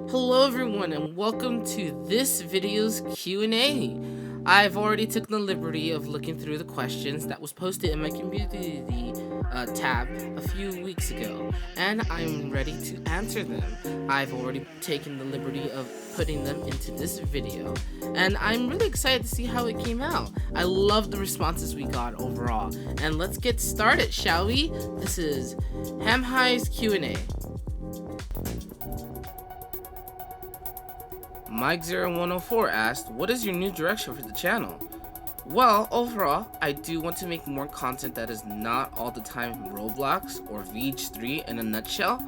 Hello everyone and welcome to this video's Q&A. I've already taken the liberty of looking through the questions that was posted in my community tab a few weeks ago, and I'm ready to answer them. I've already taken the liberty of putting them into this video, and I'm really excited to see how it came out. I love the responses we got overall, and let's get started, shall we? This is Hamhi's Q&A. Mike0104 asked, what is your new direction for the channel? Well, overall, I do want to make more content that is not all the time Roblox or VH3 in a nutshell.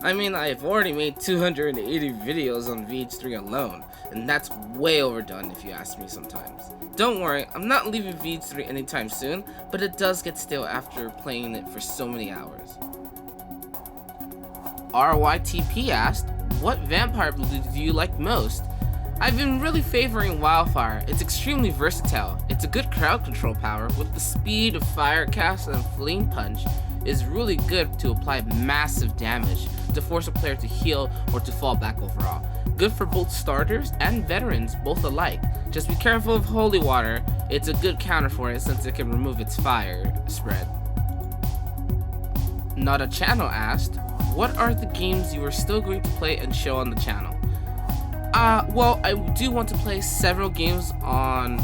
I mean, I've already made 280 videos on VH3 alone, and that's way overdone if you ask me sometimes. Don't worry, I'm not leaving VH3 anytime soon, but it does get stale after playing it for so many hours. RYTP asked, what vampire blue do you like most? I've been really favoring Wildfire. It's extremely versatile. It's a good crowd control power with the speed of Fire Cast and Flame Punch is really good to apply massive damage to force a player to heal or to fall back overall. Good for both starters and veterans both alike. Just be careful of Holy Water. It's a good counter for it since it can remove its fire spread. Not a Channel asked, what are the games you are still going to play and show on the channel? Well, I do want to play several games on,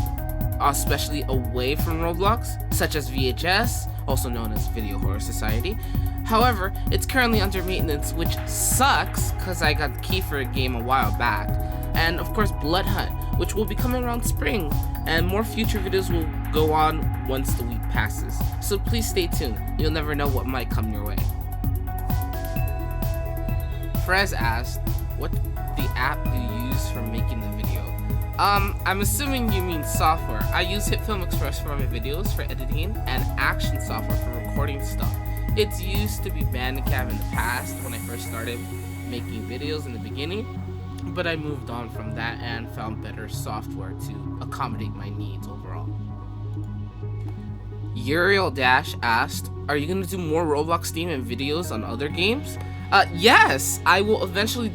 especially away from Roblox, such as VHS, also known as Video Horror Society. However, it's currently under maintenance, which sucks, because I got the key for a game a while back. And of course, Blood Hunt, which will be coming around spring, and more future videos will go on once the week passes. So please stay tuned, you'll never know what might come your way. Frez asked, what the app you use for making the video? I'm assuming you mean software. I use HitFilm Express for my videos for editing and Action software for recording stuff. It's used to be Bandicam in the past when I first started making videos in the beginning, but I moved on from that and found better software to accommodate my needs overall. Uriel Dash asked, are you going to do more Roblox theme and videos on other games? Yes, I will eventually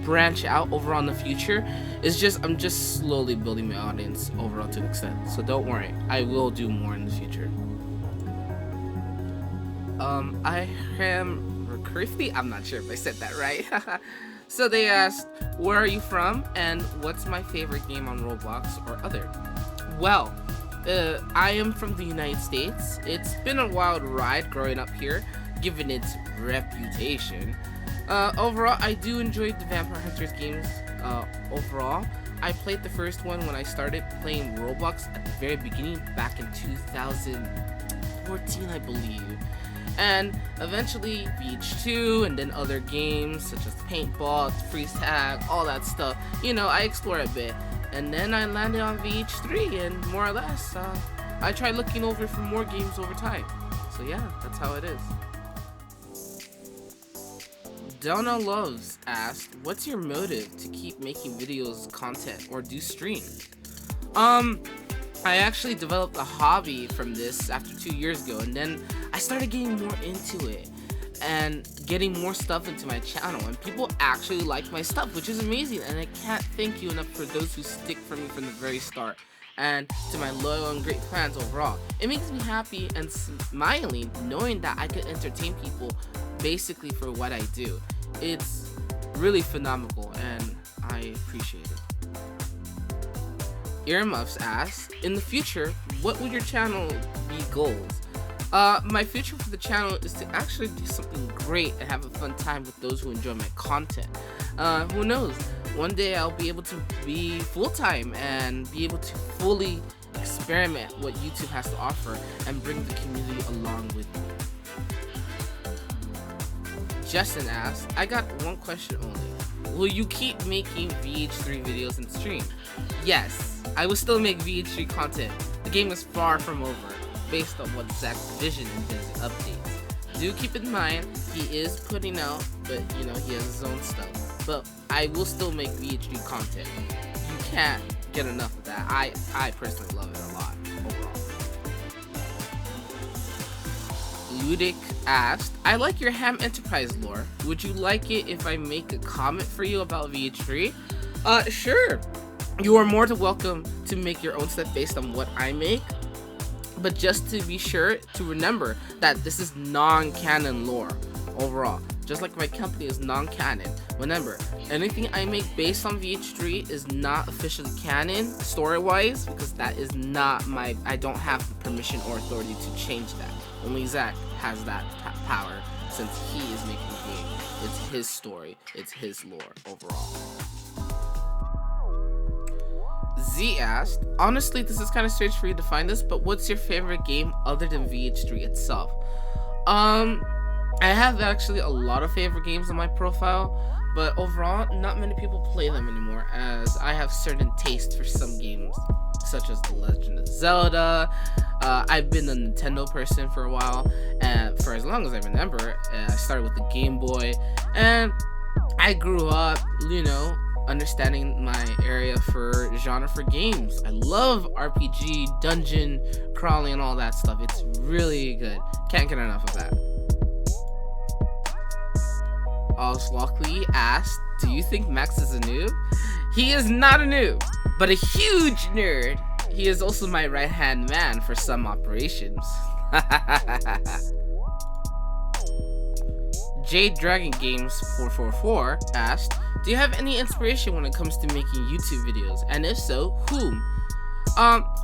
branch out over on the future. I'm just slowly building my audience overall to an extent. So don't worry, I will do more in the future. I am Recurfy? I'm not sure if I said that right. So they asked, where are you from and what's my favorite game on Roblox or other? Well, I am from the United States. It's been a wild ride growing up here, given its reputation. Overall, I do enjoy the Vampire Hunters games. Overall, I played the first one when I started playing Roblox at the very beginning, back in 2014, I believe. And eventually VH2 and then other games such as Paintball, Freeze Tag, all that stuff. You know, I explored a bit. And then I landed on VH3 and more or less, I tried looking over for more games over time. So yeah, that's how it is. Donna Loves asked, what's your motive to keep making videos, content, or do streams? I actually developed a hobby from this after 2 years ago, and then I started getting more into it and getting more stuff into my channel, and people actually like my stuff, which is amazing, and I can't thank you enough for those who stick for me from the very start, and to my loyal and great fans overall. It makes me happy and smiling knowing that I can entertain people basically for what I do. It's really phenomenal and I appreciate it. Earmuffs asks, in the future, what would your channel be goals? My future for the channel is to actually do something great and have a fun time with those who enjoy my content. Who knows? One day I'll be able to be full-time and be able to fully experiment what YouTube has to offer and bring the community along with me. Justin asked, I got one question only. Will you keep making VH3 videos and stream? Yes, I will still make VH3 content. The game is far from over, based on what Zach's vision and his updates. Do keep in mind, he is putting out, but you know, he has his own stuff. But I will still make VH3 content. You can't get enough of that. I personally love it a lot, overall. Ludic asked, I like your Ham Enterprise lore. Would you like it if I make a comment for you about VH3? Sure. You are more than welcome to make your own stuff based on what I make. But just to be sure to remember that this is non-canon lore overall. Just like my company is non-canon. Remember, anything I make based on VH3 is not officially canon story-wise, because that is not my, I don't have the permission or authority to change that. Only Zach has that power since he is making the game. It's his story, it's his lore overall. Z asked, honestly, this is kind of strange for you to find this, but what's your favorite game other than VH3 itself? I have actually a lot of favorite games on my profile, but overall, not many people play them anymore, as I have certain taste for some games, such as The Legend of Zelda. I've been a Nintendo person for a while, and for as long as I remember, I started with the Game Boy, and I grew up, understanding my area for genre for games. I love RPG, dungeon crawling, and all that stuff. It's really good. Can't get enough of that. Lockley asked, do you think Max is a noob? He is not a noob, but a huge nerd. He is also my right-hand man for some operations. Jade Dragon Games 444 asked, do you have any inspiration when it comes to making YouTube videos? And if so, whom?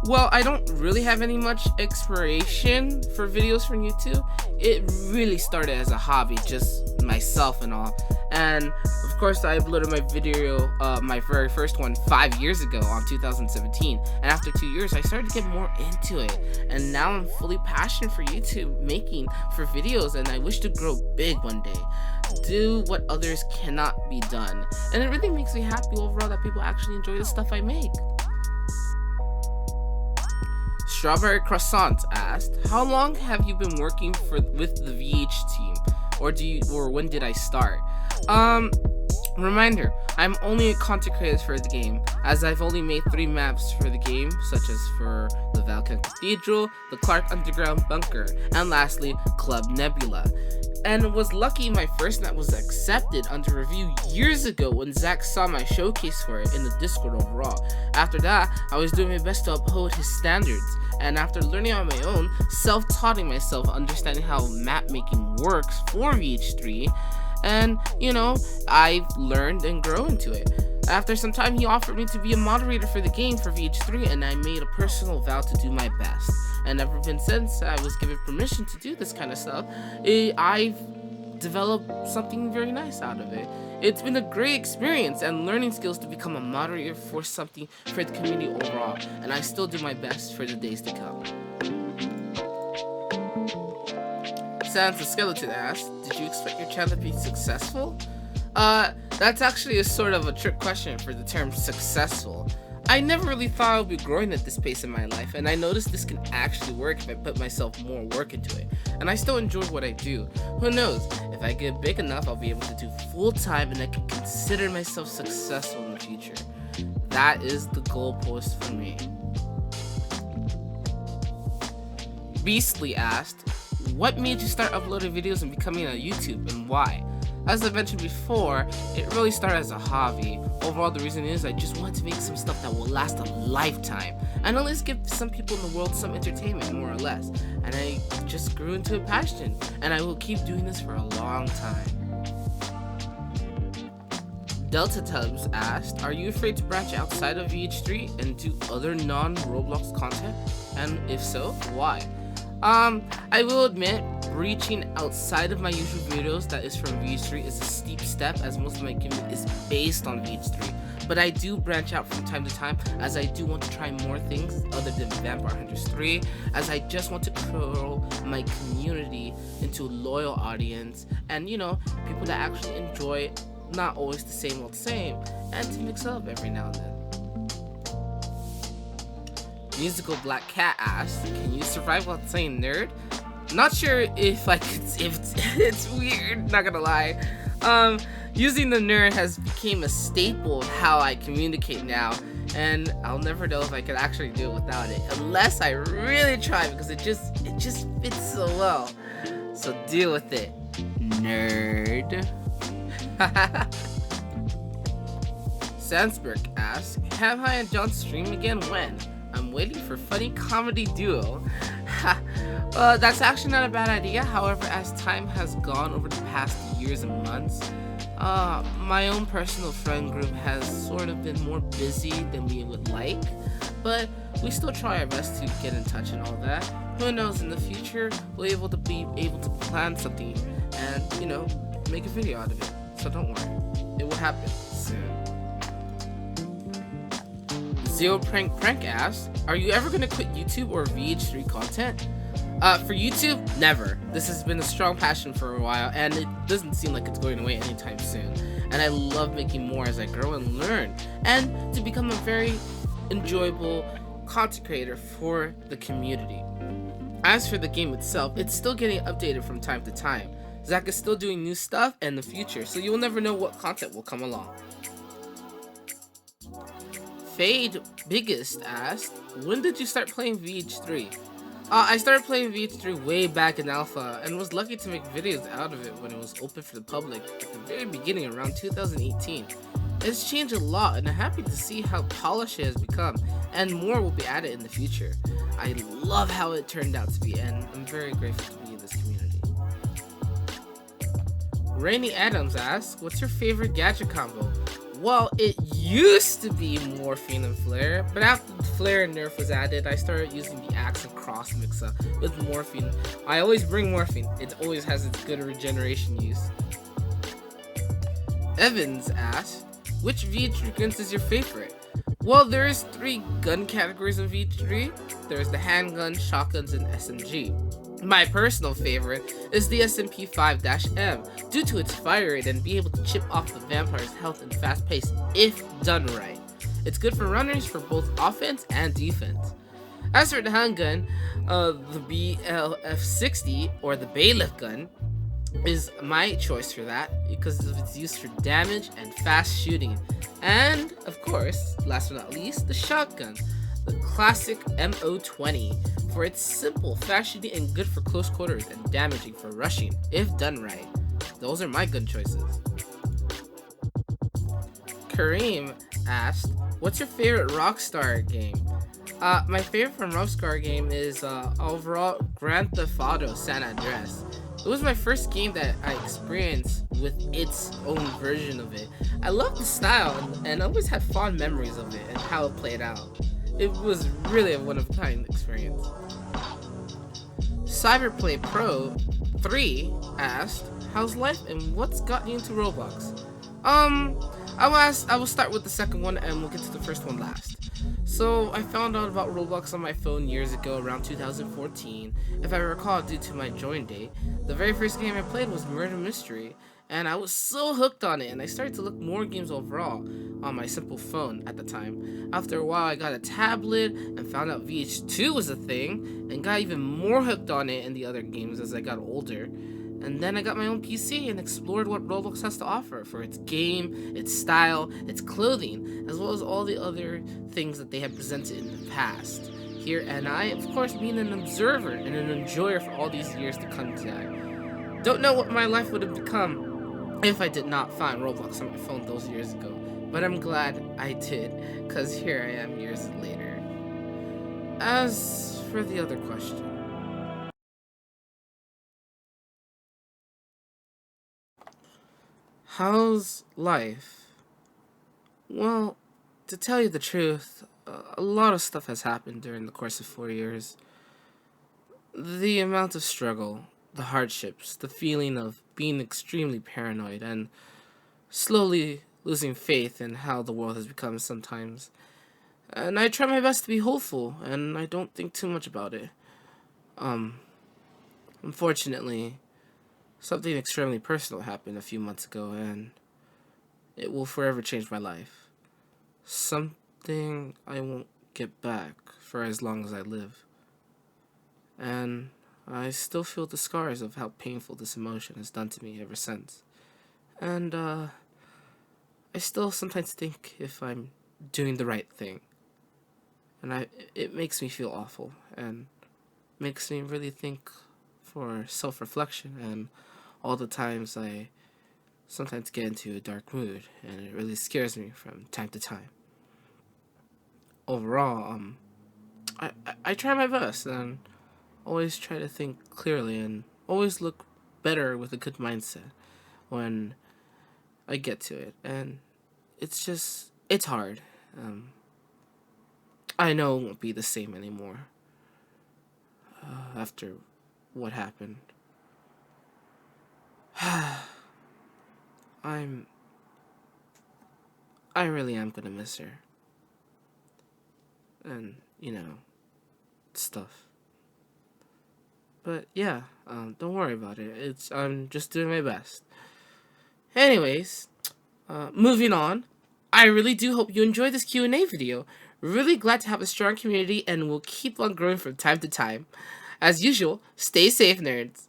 Well, I don't really have any much inspiration for videos from YouTube. It really started as a hobby, just myself and all. And of course, I uploaded my video, my very first one 5 years ago on 2017. And after 2 years, I started to get more into it. And now I'm fully passionate for YouTube making for videos, and I wish to grow big one day. Do what others cannot be done. And it really makes me happy overall that people actually enjoy the stuff I make. Strawberry Croissant asked, how long have you been working with the VH team? Or when did I start? Reminder, I'm only a content creator for the game, as I've only made 3 maps for the game, such as for the Valkan Cathedral, the Clark Underground Bunker, and lastly, Club Nebula. And was lucky my first map was accepted under review years ago when Zach saw my showcase for it in the Discord overall. After that, I was doing my best to uphold his standards, and after learning on my own, self-taughting myself, understanding how map making works for VH3, and I've learned and grown into it. After some time, he offered me to be a moderator for the game for VH3, and I made a personal vow to do my best. And ever since I was given permission to do this kind of stuff, I've developed something very nice out of it. It's been a great experience and learning skills to become a moderator for something for the community overall, and I still do my best for the days to come. Sans the Skeleton asked, did you expect your channel to be successful? That's actually a sort of a trick question for the term successful. I never really thought I would be growing at this pace in my life, and I noticed this can actually work if I put myself more work into it. And I still enjoy what I do. Who knows, if I get big enough, I'll be able to do full time and I can consider myself successful in the future. That is the goalpost for me. Beastly asked, what made you start uploading videos and becoming on YouTube, and why? As I mentioned before, it really started as a hobby. Overall, the reason is I just wanted to make some stuff that will last a lifetime, and at least give some people in the world some entertainment, more or less. And I just grew into a passion, and I will keep doing this for a long time. Delta Tubbs asked, are you afraid to branch outside of VH3 and do other non-Roblox content? And if so, why? I will admit, reaching outside of my usual videos that is from VH3 is a steep step, as most of my content is based on VH3. But I do branch out from time to time, as I do want to try more things other than Vampire Hunters 3, as I just want to grow my community into a loyal audience, and people that actually enjoy not always the same old same, and to mix up every now and then. Musical Black Cat asked, can you survive while saying nerd? Not sure if I could, if it's weird, not gonna lie. Using the nerd has become a staple of how I communicate now, and I'll never know if I could actually do it without it, unless I really try, because it just fits so well. so deal with it, nerd. Sandsberg asks, Hamhi and John stream again when? I'm waiting for funny comedy duo. That's actually not a bad idea. However, as time has gone over the past years and months, my own personal friend group has sort of been more busy than we would like, but we still try our best to get in touch and all that. Who knows, in the future, we'll be able to plan something and, make a video out of it. So don't worry, it will happen soon. Zero Prank asks, are you ever going to quit YouTube or VH3 content? For YouTube, never. This has been a strong passion for a while, and it doesn't seem like it's going away anytime soon. And I love making more as I grow and learn, and to become a very enjoyable content creator for the community. As for the game itself, it's still getting updated from time to time. Zach is still doing new stuff in the future, so you'll never know what content will come along. Fade Biggest asked, when did you start playing VH3? I started playing VH3 way back in alpha and was lucky to make videos out of it when it was open for the public at the very beginning around 2018. It's changed a lot and I'm happy to see how polished it has become, and more will be added in the future. I love how it turned out to be, and I'm very grateful to be in this community. Rainy Adams asks, what's your favorite gadget combo? Well, it used to be Morphine and Flare, but after the Flare and Nerf was added, I started using the Axe and Cross mix-up with Morphine. I always bring Morphine. It always has its good regeneration use. Evans asks, which VH3 guns is your favorite? Well, there's 3 gun categories of VH3. There's the handgun, shotguns, and SMG. My personal favorite is the SMP-5-M due to its fire rate and be able to chip off the vampire's health and fast pace if done right. It's good for runners for both offense and defense. As for the handgun, the BLF-60 or the bailiff gun is my choice for that because of its use for damage and fast shooting. And of course, last but not least, the shotgun, the classic MO20 for its simple, fast shooting and good for close quarters and damaging for rushing if done right. Those are my gun choices. Kareem asked, what's your favorite Rockstar game? My favorite from Rockstar game is overall Grand Theft Auto San Andreas. It was my first game that I experienced with its own version of it. I love the style and always had fond memories of it and how it played out. It was really a one-of-a-kind experience. Cyberplay Pro 3 asked, how's life and what's gotten you into Roblox? I will start with the second one and we'll get to the first one last. So I found out about Roblox on my phone years ago, around 2014, if I recall, due to my join date. The very first game I played was Murder Mystery, and I was so hooked on it, and I started to look more games overall on my simple phone at the time. After a while, I got a tablet and found out VH2 was a thing, and got even more hooked on it and the other games as I got older. And then I got my own PC and explored what Roblox has to offer for its game, its style, its clothing, as well as all the other things that they have presented in the past. Here, and I, of course, being an observer and an enjoyer for all these years to come to. Don't know what my life would have become if I did not find Roblox on my phone those years ago, but I'm glad I did, because here I am years later. As for the other question, how's life? Well, to tell you the truth, a lot of stuff has happened during the course of 4 years. The amount of struggle, the hardships, the feeling of being extremely paranoid, and slowly losing faith in how the world has become sometimes. And I try my best to be hopeful, and I don't think too much about it. Unfortunately, something extremely personal happened a few months ago, and it will forever change my life. Something I won't get back for as long as I live. And I still feel the scars of how painful this emotion has done to me ever since. And I still sometimes think if I'm doing the right thing. And it makes me feel awful, and makes me really think for self-reflection and all the times I sometimes get into a dark mood, and it really scares me from time to time. Overall, I try my best and always try to think clearly and always look better with a good mindset when I get to it. And it's hard. I know it won't be the same anymore after what happened. I'm I really am gonna miss her. And, stuff. But yeah, don't worry about it. I'm just doing my best. Anyways, moving on. I really do hope you enjoyed this Q&A video. Really glad to have a strong community, and we'll keep on growing from time to time. As usual, stay safe, nerds.